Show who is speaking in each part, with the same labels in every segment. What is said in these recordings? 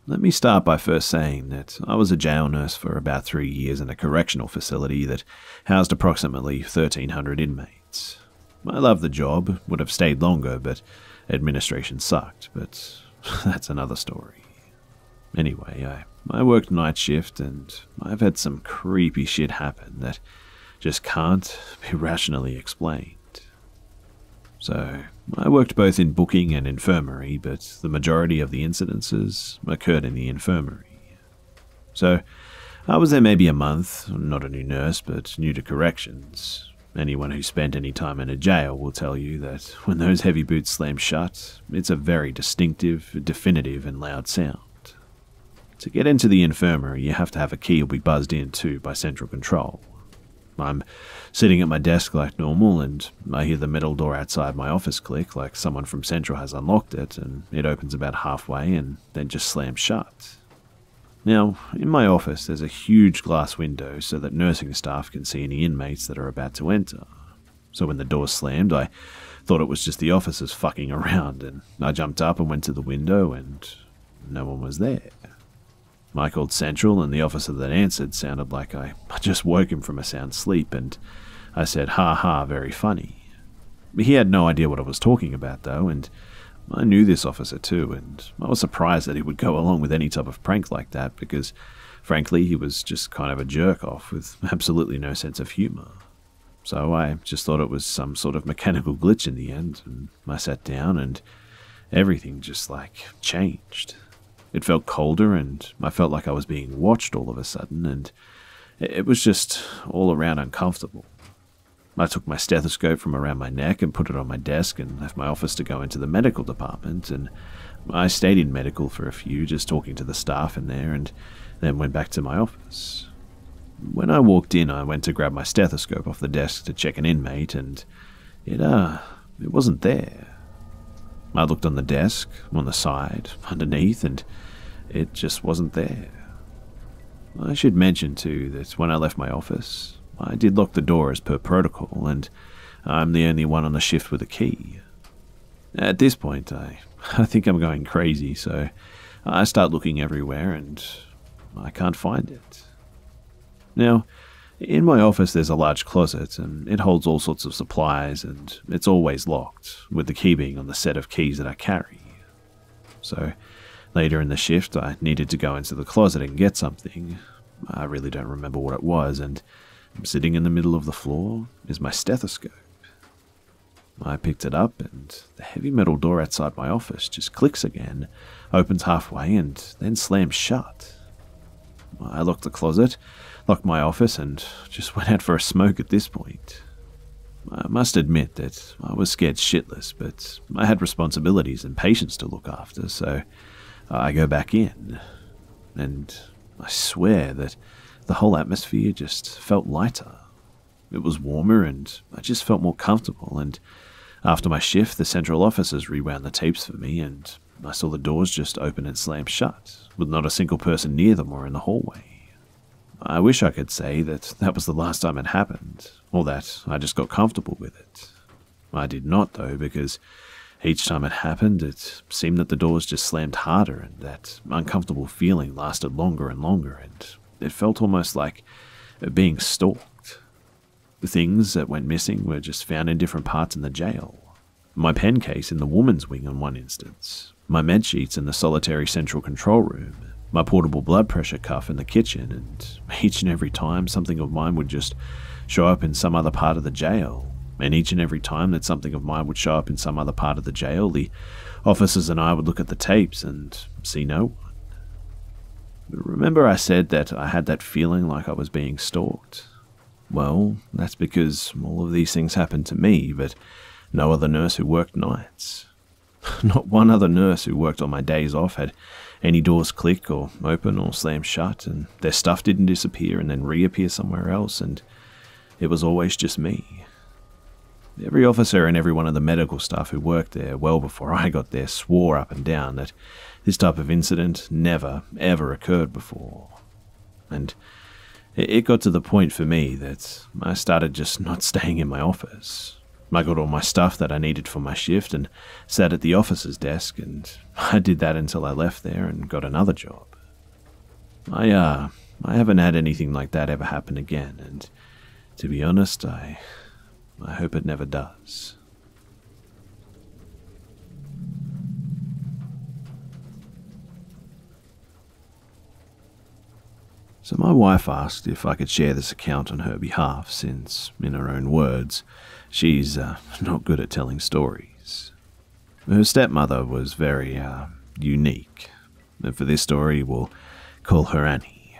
Speaker 1: Let me start by first saying that I was a jail nurse for about 3 years in a correctional facility that housed approximately 1,300 inmates. I loved the job, would have stayed longer, but administration sucked, but that's another story. Anyway, I worked night shift and I've had some creepy shit happen that just can't be rationally explained. So, I worked both in booking and infirmary, but the majority of the incidences occurred in the infirmary. So, I was there maybe a month, not a new nurse, but new to corrections. Anyone who spent any time in a jail will tell you that when those heavy boots slam shut, it's a very distinctive, definitive and loud sound. To get into the infirmary, you have to have a key or be buzzed in to by central control. I'm sitting at my desk like normal, and I hear the metal door outside my office click like someone from Central has unlocked it, and it opens about halfway and then just slams shut. Now, in my office there's a huge glass window so that nursing staff can see any inmates that are about to enter. So when the door slammed, I thought it was just the officers fucking around, and I jumped up and went to the window and no one was there. I called Central, and the officer that answered sounded like I just woke him from a sound sleep, and I said, "Ha ha, very funny." He had no idea what I was talking about, though, and I knew this officer too, and I was surprised that he would go along with any type of prank like that, because, frankly, he was just kind of a jerk-off with absolutely no sense of humor. So I just thought it was some sort of mechanical glitch in the end, and I sat down, and everything just, changed. It felt colder, and I felt like I was being watched all of a sudden, and it was just all around uncomfortable. I took my stethoscope from around my neck and put it on my desk and left my office to go into the medical department, and I stayed in medical for a few, just talking to the staff in there, and then went back to my office. When I walked in, I went to grab my stethoscope off the desk to check an inmate, and it wasn't there. I looked on the desk, on the side, underneath, and it just wasn't there. I should mention, too, that when I left my office, I did lock the door as per protocol, and I'm the only one on the shift with a key. At this point, I think I'm going crazy, so I start looking everywhere, and I can't find it. Now, in my office there's a large closet, and it holds all sorts of supplies, and it's always locked, with the key being on the set of keys that I carry. So, later in the shift, I needed to go into the closet and get something. I really don't remember what it was, and sitting in the middle of the floor is my stethoscope. I picked it up, and the heavy metal door outside my office just clicks again, opens halfway, and then slams shut. I locked the closet, locked my office, and just went out for a smoke at this point. I must admit that I was scared shitless, but I had responsibilities and patients to look after, so I go back in, and I swear that the whole atmosphere just felt lighter. It was warmer, and I just felt more comfortable, and after my shift, the central officers rewound the tapes for me, and I saw the doors just open and slam shut, with not a single person near them or in the hallway. I wish I could say that that was the last time it happened, or that I just got comfortable with it. I did not, though, because each time it happened, it seemed that the doors just slammed harder, and that uncomfortable feeling lasted longer and longer, and it felt almost like being stalked. The things that went missing were just found in different parts in the jail. My pen case in the woman's wing on one instance, my med sheets in the solitary central control room, my portable blood pressure cuff in the kitchen, and each and every time something of mine would just show up in some other part of the jail, and each and every time that something of mine would show up in some other part of the jail, the officers and I would look at the tapes and see no one. Remember I said that I had that feeling like I was being stalked? Well, that's because all of these things happened to me, but no other nurse who worked nights. Not one other nurse who worked on my days off had any doors click or open or slam shut, and their stuff didn't disappear and then reappear somewhere else, and it was always just me. Every officer and every one of the medical staff who worked there well before I got there swore up and down that this type of incident never, ever occurred before. And it got to the point for me that I started just not staying in my office. I got all my stuff that I needed for my shift and sat at the officer's desk, and I did that until I left there and got another job. I haven't had anything like that ever happen again, and to be honest, I hope it never does. So my wife asked if I could share this account on her behalf since, in her own words, she's not good at telling stories. Her stepmother was very unique, and for this story we'll call her Annie.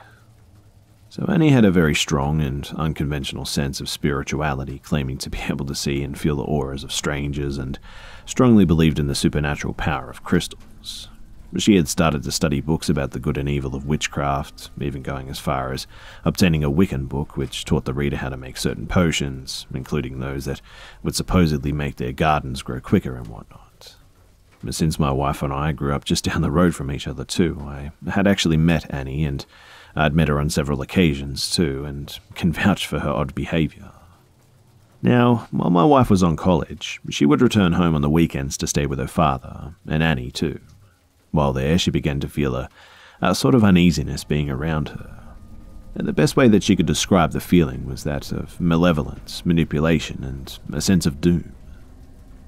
Speaker 1: So Annie had a very strong and unconventional sense of spirituality, claiming to be able to see and feel the auras of strangers, and strongly believed in the supernatural power of crystals. She had started to study books about the good and evil of witchcraft, even going as far as obtaining a Wiccan book which taught the reader how to make certain potions, including those that would supposedly make their gardens grow quicker and whatnot. But since my wife and I grew up just down the road from each other too, I had actually met Annie, and I'd met her on several occasions too, and can vouch for her odd behaviour. Now, while my wife was on college, she would return home on the weekends to stay with her father, and Annie too. While there, she began to feel a sort of uneasiness being around her. And the best way that she could describe the feeling was that of malevolence, manipulation, and a sense of doom.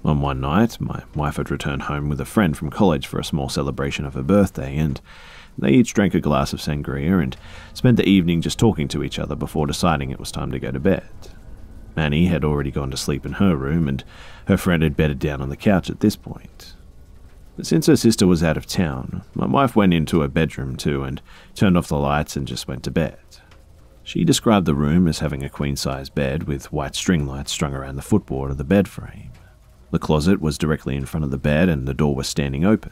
Speaker 1: On one night, my wife had returned home with a friend from college for a small celebration of her birthday, and they each drank a glass of sangria and spent the evening just talking to each other before deciding it was time to go to bed. Annie had already gone to sleep in her room, and her friend had bedded down on the couch at this point. Since her sister was out of town, my wife went into her bedroom too and turned off the lights and just went to bed. She described the room as having a queen-size bed with white string lights strung around the footboard of the bed frame. The closet was directly in front of the bed and the door was standing open.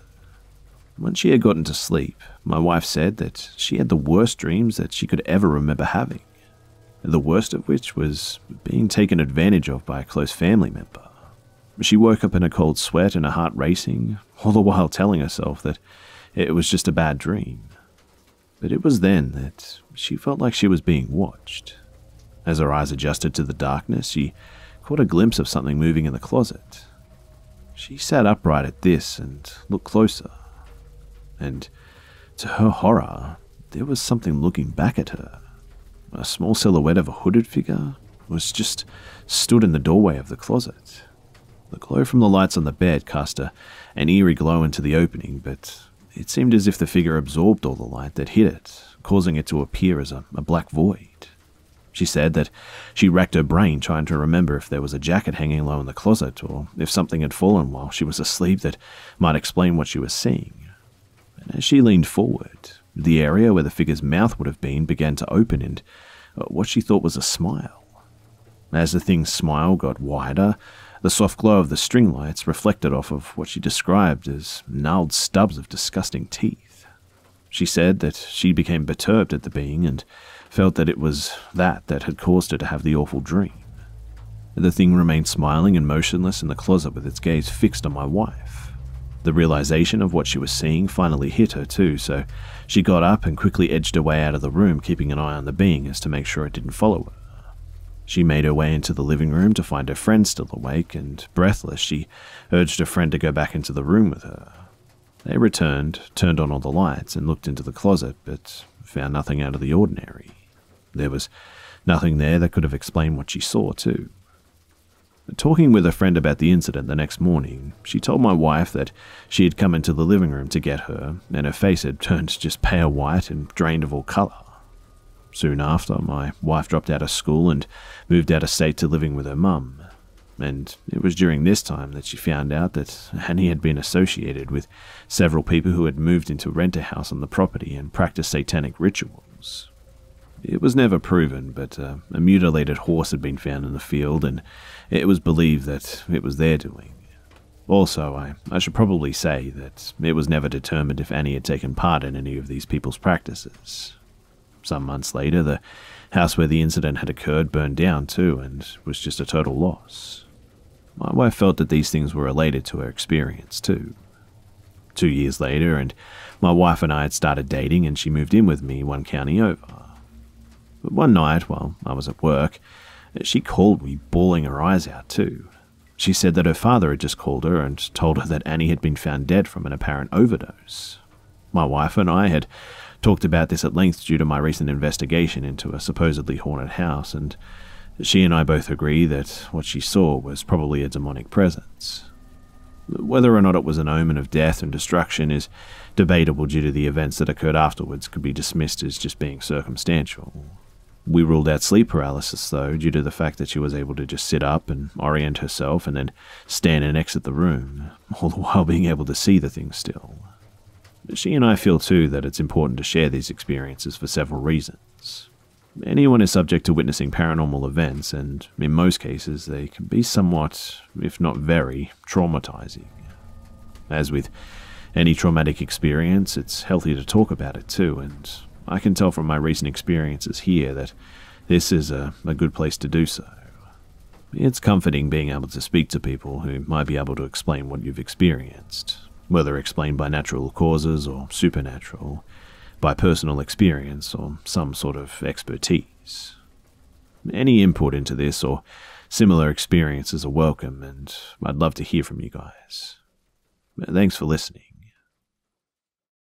Speaker 1: When she had gotten to sleep, my wife said that she had the worst dreams that she could ever remember having, the worst of which was being taken advantage of by a close family member. She woke up in a cold sweat and a heart racing, all the while telling herself that it was just a bad dream. But it was then that she felt like she was being watched. As her eyes adjusted to the darkness, she caught a glimpse of something moving in the closet. She sat upright at this and looked closer. And to her horror, there was something looking back at her. A small silhouette of a hooded figure was just stood in the doorway of the closet. The glow from the lights on the bed cast an eerie glow into the opening, but it seemed as if the figure absorbed all the light that hit it, causing it to appear as a black void. She said that she racked her brain trying to remember if there was a jacket hanging low in the closet, or if something had fallen while she was asleep that might explain what she was seeing. And as she leaned forward, the area where the figure's mouth would have been began to open in what she thought was a smile. As the thing's smile got wider, the soft glow of the string lights reflected off of what she described as gnarled stubs of disgusting teeth. She said that she became perturbed at the being and felt that it was that had caused her to have the awful dream. The thing remained smiling and motionless in the closet with its gaze fixed on my wife. The realization of what she was seeing finally hit her too, so she got up and quickly edged her way out of the room, keeping an eye on the being as to make sure it didn't follow her. She made her way into the living room to find her friend still awake, and breathless, she urged her friend to go back into the room with her. They returned, turned on all the lights, and looked into the closet, but found nothing out of the ordinary. There was nothing there that could have explained what she saw, too. Talking with a friend about the incident the next morning, she told my wife that she had come into the living room to get her, and her face had turned just pale white and drained of all colour. Soon after, my wife dropped out of school and moved out of state to living with her mum, and it was during this time that she found out that Annie had been associated with several people who had moved into rent a house on the property and practiced satanic rituals. It was never proven, but a mutilated horse had been found in the field, and it was believed that it was their doing. Also, I should probably say that it was never determined if Annie had taken part in any of these people's practices. Some months later, the house where the incident had occurred burned down too, and was just a total loss. My wife felt that these things were related to her experience too. 2 years later, and my wife and I had started dating, and she moved in with me one county over. But one night, while I was at work, she called me, bawling her eyes out too. She said that her father had just called her and told her that Annie had been found dead from an apparent overdose. My wife and I had talked about this at length due to my recent investigation into a supposedly haunted house, and she and I both agree that what she saw was probably a demonic presence. Whether or not it was an omen of death and destruction is debatable due to the events that occurred afterwards could be dismissed as just being circumstantial. We ruled out sleep paralysis, though, due to the fact that she was able to just sit up and orient herself and then stand and exit the room, all the while being able to see the thing still. She and I feel, too, that it's important to share these experiences for several reasons. Anyone is subject to witnessing paranormal events, and in most cases they can be somewhat, if not very, traumatizing. As with any traumatic experience, it's healthy to talk about it too, and I can tell from my recent experiences here that this is a good place to do so. It's comforting being able to speak to people who might be able to explain what you've experienced, whether explained by natural causes or supernatural, by personal experience or some sort of expertise. Any input into this or similar experiences are welcome, and I'd love to hear from you guys. Thanks for listening.